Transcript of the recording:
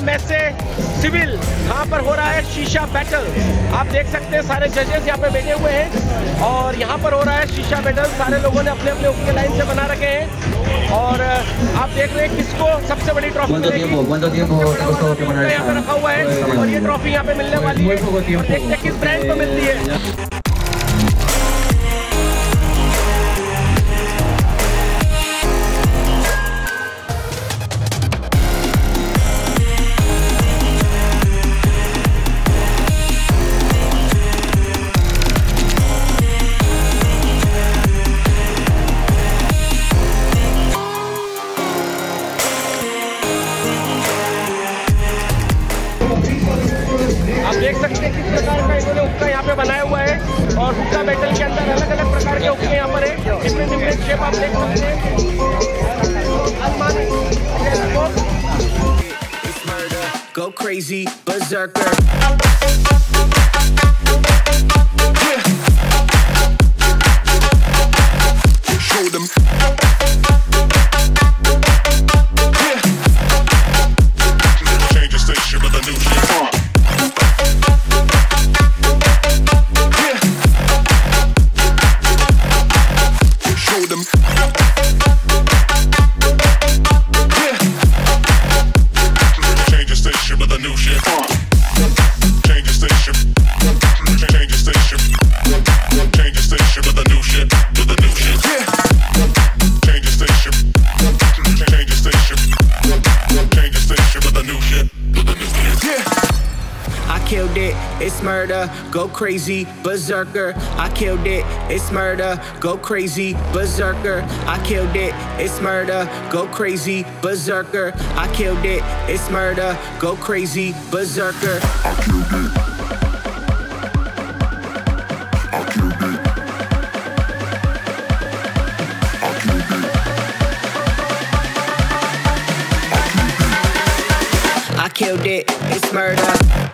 मेसे सिविल, यहाँ पर हो रहा है शीशा बैटल। आप देख सकते हैं सारे जजेस यहाँ पे बैठे हुए हैं और यहाँ पर हो रहा है शीशा बैटल। सारे लोगों ने अपने अपने हुक्के लाइन से बना रखे हैं और आप देख रहे हैं किसको सबसे बड़ी ट्रॉफी मिलेगी। यहाँ पे रखा हुआ है और ये ट्रॉफी यहाँ पे मिलने वाली है और देखते हैं किस ब्रांड को मिलती है। आप देख सकते हैं किस प्रकार का इन्होंने हुक्का यहाँ पे बनाया हुआ है और हुक्का बैटल के अंदर अलग अलग प्रकार के हुक्के यहाँ पर है। डिफरेंट डिफरेंट शेप आप देख सकते हैं। Go crazy, berserker. Show them. Change the station with a new shit. It's murder, go crazy, berserker. I killed it, it's murder, go crazy, berserker. I killed it, it's murder, go crazy, berserker. I killed it, it's murder, go crazy, berserker. I killed it. I killed it. I killed it. I killed it, it's murder.